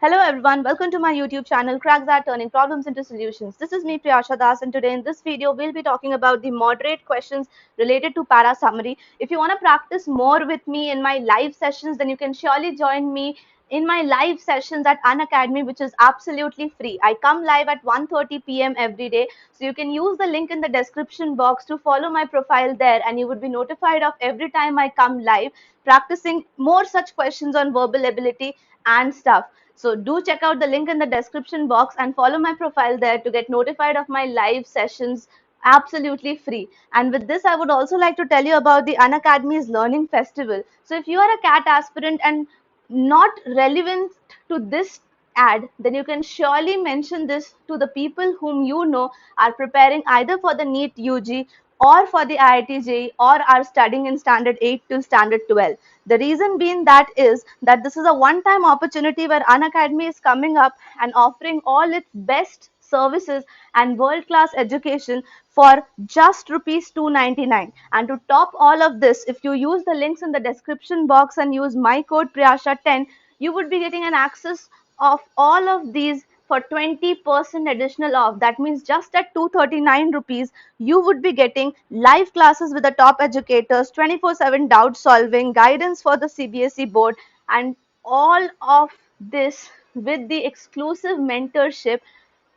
Hello everyone, welcome to my YouTube channel XAT Turning Problems into Solutions. This is me Priyasha and today in this video we'll be talking about the moderate questions related to para summary. If you want to practice more with me in my live sessions, then you can surely join me in my live sessions at Unacademy, which is absolutely free. I come live at 1:30 p.m. every day, so you can use the link in the description box to follow my profile there and you would be notified of every time I come live practicing more such questions on verbal ability and stuff. So do check out the link in the description box and follow my profile there to get notified of my live sessions absolutely free. And with this, I would also like to tell you about the Unacademy's Learning Festival. So if you are a CAT aspirant and not relevant to this ad, then you can surely mention this to the people whom you know are preparing either for the NEET UG or for the IIT JEE or are studying in standard 8 till standard 12. The reason being that is that this is a one-time opportunity where Unacademy is coming up and offering all its best services and world-class education for just rupees 299. And to top all of this, if you use the links in the description box and use my code Priyasha10, you would be getting an access of all of these for 20% additional off. That means just at 239 rupees, you would be getting live classes with the top educators, 24/7 doubt solving, guidance for the CBSE board, and all of this with the exclusive mentorship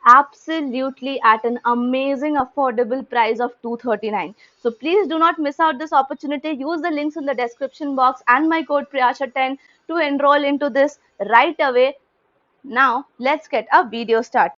absolutely at an amazing affordable price of 239. So please do not miss out this opportunity. Use the links in the description box and my code Priyasha10 to enroll into this right away. Now let's get a video started.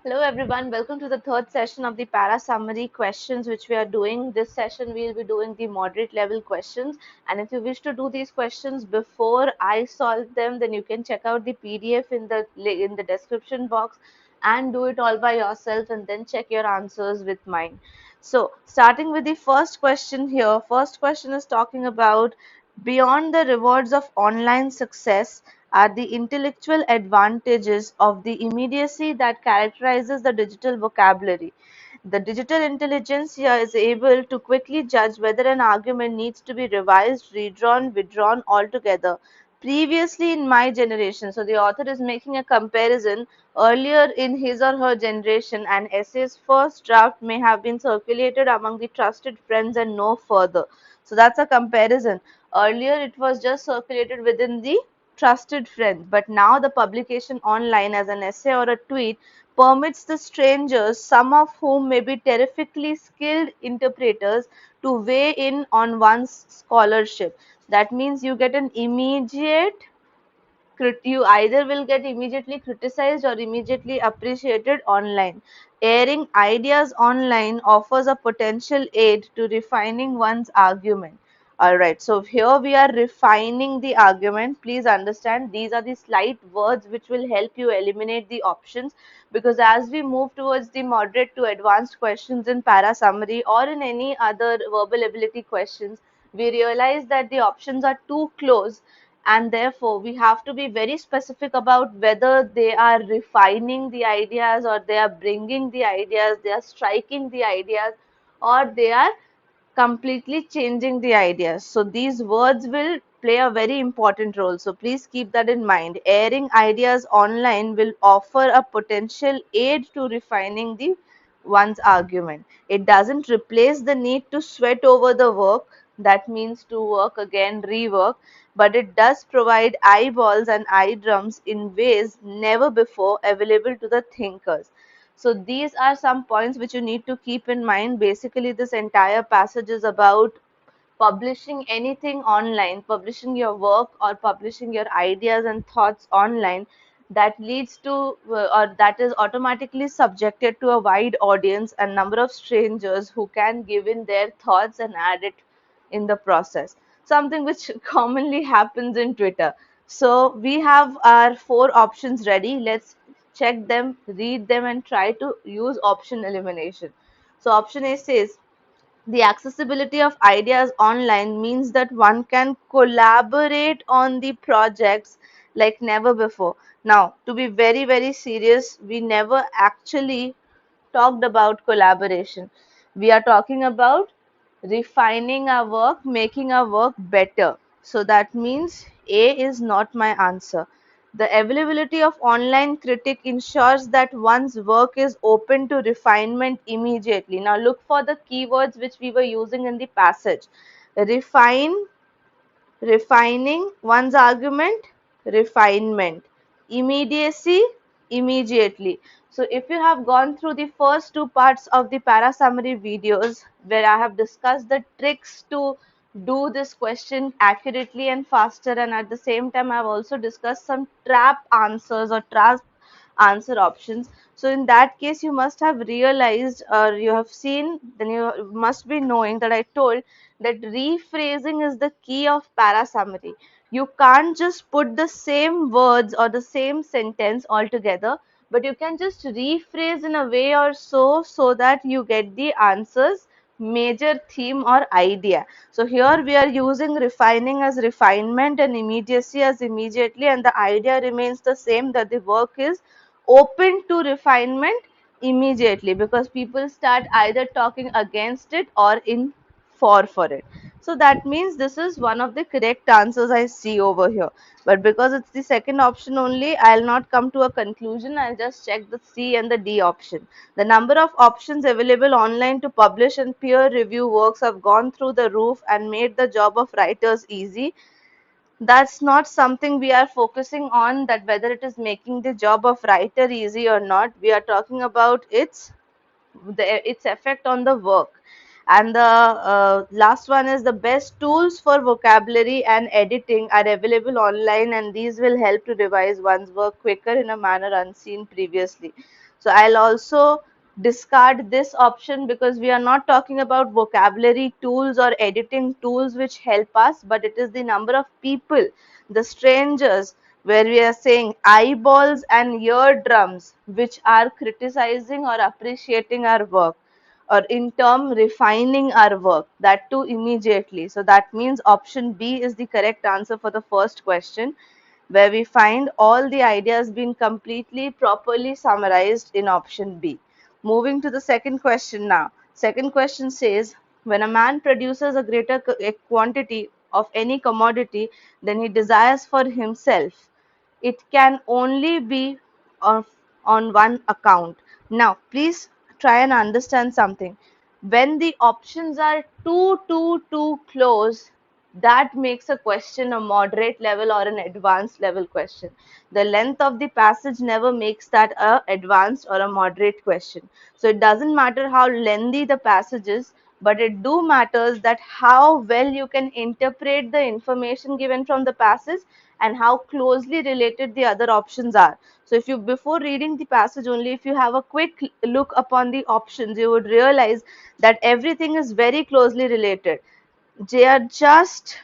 Hello everyone, welcome to the third session of the para summary questions which we are doing. This session we will be doing the moderate level questions, and if you wish to do these questions before I solve them, then you can check out the PDF in the description box and do it all by yourself and then check your answers with mine. So starting with the first question here, first question is talking about beyond the rewards of online success are the intellectual advantages of the immediacy that characterizes the digital vocabulary. The digital intelligence here is able to quickly judge whether an argument needs to be revised, redrawn, withdrawn altogether. Previously in my generation, so the author is making a comparison. Earlier in his or her generation, an essay's first draft may have been circulated among the trusted friends and no further. So that's a comparison. Earlier it was just circulated within the trusted friends, but now the publication online as an essay or a tweet permits the strangers, some of whom may be terrifically skilled interpreters, to weigh in on one's scholarship. That means you get an immediate, you either will get immediately criticized or immediately appreciated online. Airing ideas online offers a potential aid to refining one's argument. Alright, so here we are refining the argument. Please understand these are the slight words which will help you eliminate the options, because as we move towards the moderate to advanced questions in para summary or in any other verbal ability questions, we realize that the options are too close, and therefore we have to be very specific about whether they are refining the ideas or they are bringing the ideas, they are striking the ideas, or they are completely changing the ideas. So these words will play a very important role. So please keep that in mind. Airing ideas online will offer a potential aid to refining the one's argument. It doesn't replace the need to sweat over the work. That means to work again, rework, but it does provide eyeballs and eye drums in ways never before available to the thinkers. So these are some points which you need to keep in mind. Basically, this entire passage is about publishing anything online, publishing your work or publishing your ideas and thoughts online that leads to or that is automatically subjected to a wide audience and number of strangers who can give in their thoughts and add it in the process, something which commonly happens in Twitter. So we have our four options ready. Let's check them, read them, and try to use option elimination. So option A says the accessibility of ideas online means that one can collaborate on the projects like never before. Now, to be very, very serious, we never actually talked about collaboration. We are talking about refining our work, making our work better. So that means A is not my answer. The availability of online critic ensures that one's work is open to refinement immediately. Now look for the keywords which we were using in the passage. Refine, refining one's argument, refinement, immediacy, immediately. So if you have gone through the first two parts of the para summary videos where I have discussed the tricks to do this question accurately and faster, and at the same time I have also discussed some trap answers or trap answer options. So in that case you must have realized or you have seen, then you must be knowing that I told that rephrasing is the key of para summary. You can't just put the same words or the same sentence altogether, but you can just rephrase in a way or so that you get the answers major theme or idea. So here we are using refining as refinement and immediacy as immediately, and the idea remains the same, that the work is open to refinement immediately, because people start either talking against it or in for it. So that means this is one of the correct answers I see over here. But because it's the second option only, I'll not come to a conclusion. I'll just check the C and the D option. The number of options available online to publish and peer review works have gone through the roof and made the job of writers easy. That's not something we are focusing on, that whether it is making the job of writer easy or not. We are talking about its effect on the work. And the last one is, the best tools for vocabulary and editing are available online, and these will help to revise one's work quicker in a manner unseen previously. So I'll also discard this option, because we are not talking about vocabulary tools or editing tools which help us, but it is the number of people, the strangers, where we are saying eyeballs and eardrums, which are criticizing or appreciating our work, or in term refining our work, that too immediately. So that means option B is the correct answer for the first question, where we find all the ideas being completely properly summarized in option B. Moving to the second question now. Second question says, when a man produces a greater quantity of any commodity than he desires for himself, it can only be of, on one account. Now, please try and understand something. When the options are too close, that makes a question a moderate level or an advanced level question. The length of the passage never makes that a advanced or a moderate question. So it doesn't matter how lengthy the passage is, but it do matters that how well you can interpret the information given from the passage and how closely related the other options are. So if you, before reading the passage only, if you have a quick look upon the options, you would realize that everything is very closely related. They are just,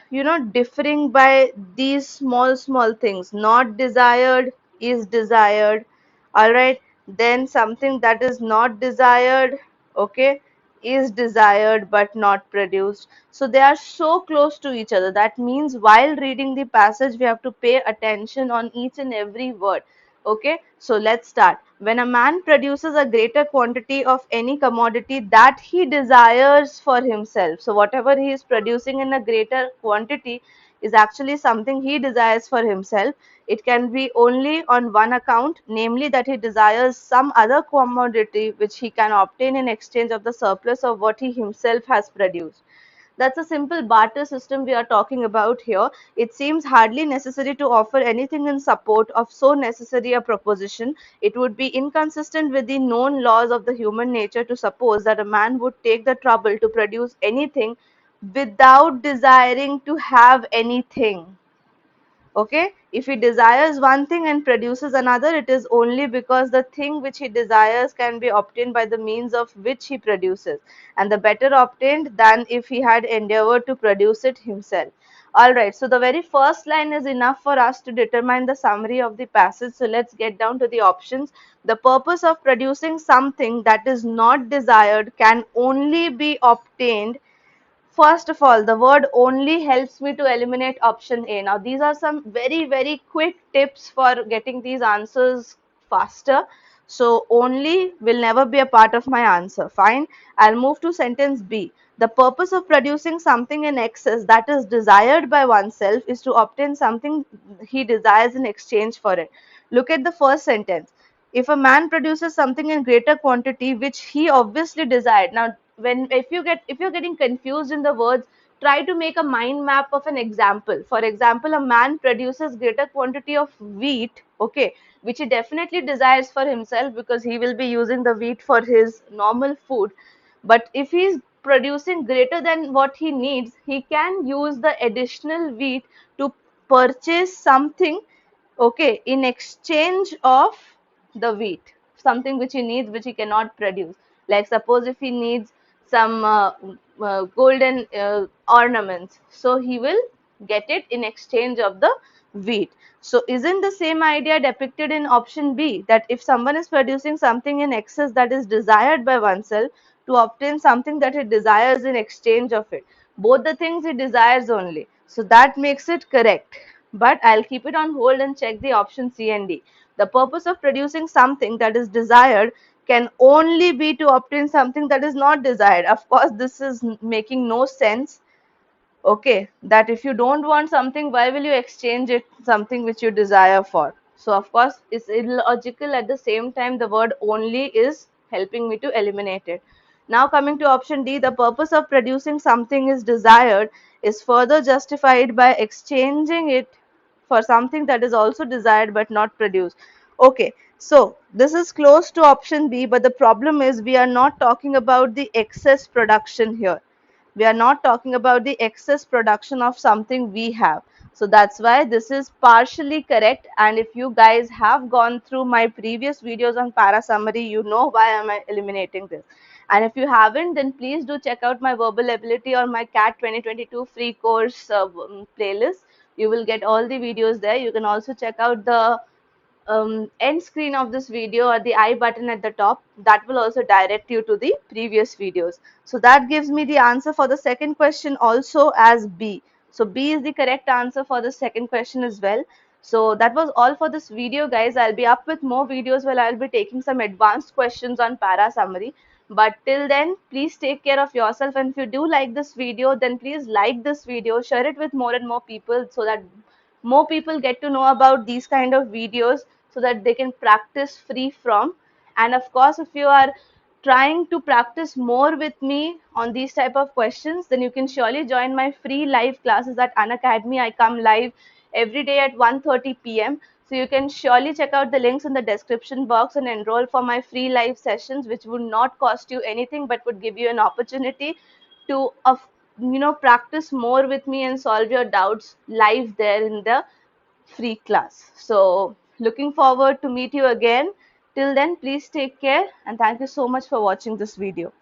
differing by these small things. Not desired is desired, all right. Then something that is not desired, okay, is desired but not produced. So they are so close to each other. That means while reading the passage we have to pay attention on each and every word. Okay, so let's start. When a man produces a greater quantity of any commodity that he desires for himself, so whatever he is producing in a greater quantity is actually something he desires for himself. It can be only on one account, namely that he desires some other commodity which he can obtain in exchange of the surplus of what he himself has produced. That's a simple barter system we are talking about here. It seems hardly necessary to offer anything in support of so necessary a proposition. It would be inconsistent with the known laws of the human nature to suppose that a man would take the trouble to produce anything without desiring to have anything. Okay, if he desires one thing and produces another, it is only because the thing which he desires can be obtained by the means of which he produces, and the better obtained than if he had endeavored to produce it himself. All right, so the very first line is enough for us to determine the summary of the passage. So let's get down to the options. The purpose of producing something that is not desired can only be obtained. First of all, the word only helps me to eliminate option A. Now, these are some very quick tips for getting these answers faster. So only will never be a part of my answer. Fine. I'll move to sentence B. The purpose of producing something in excess that is desired by oneself is to obtain something he desires in exchange for it. Look at the first sentence. If a man produces something in greater quantity which he obviously desired. Now, when if you're getting confused in the words, try to make a mind map of an example. For example, a man produces greater quantity of wheat, okay, which he definitely desires for himself because he will be using the wheat for his normal food. But if he's producing greater than what he needs, he can use the additional wheat to purchase something, okay, in exchange of the wheat, something which he needs which he cannot produce. Like suppose if he needs some golden ornaments, so he will get it in exchange of the wheat. So isn't the same idea depicted in option B, that if someone is producing something in excess that is desired by oneself to obtain something that he desires in exchange of it, both the things he desires only, so that makes it correct. But I'll keep it on hold and check the option C and D. The purpose of producing something that is desired can only be to obtain something that is not desired. Of course, this is making no sense. Okay, that if you don't want something, why will you exchange it something which you desire for? So of course it's illogical. At the same time, the word only is helping me to eliminate it. Now coming to option D, the purpose of producing something is desired is further justified by exchanging it for something that is also desired but not produced. Okay, so this is close to option B, but the problem is we are not talking about the excess production here. We are not talking about the excess production of something we have. So that's why this is partially correct. And if you guys have gone through my previous videos on para summary, you know why am I eliminating this. And if you haven't, then please do check out my verbal ability or my CAT 2022 free course playlist. You will get all the videos there. You can also check out the end screen of this video or the I button at the top. That will also direct you to the previous videos. So that gives me the answer for the second question also as B. So B is the correct answer for the second question as well. So that was all for this video, guys. I'll be up with more videos where I'll be taking some advanced questions on para summary. But till then, please take care of yourself. And if you do like this video, then please like this video, share it with more and more people so that more people get to know about these kind of videos so that they can practice free from. And of course, if you are trying to practice more with me on these type of questions, then you can surely join my free live classes at Unacademy. I come live every day at 1:30 p.m. So you can surely check out the links in the description box and enroll for my free live sessions, which would not cost you anything but would give you an opportunity to practice more with me and solve your doubts live there in the free class. So looking forward to meet you again. Till then, please take care and thank you so much for watching this video.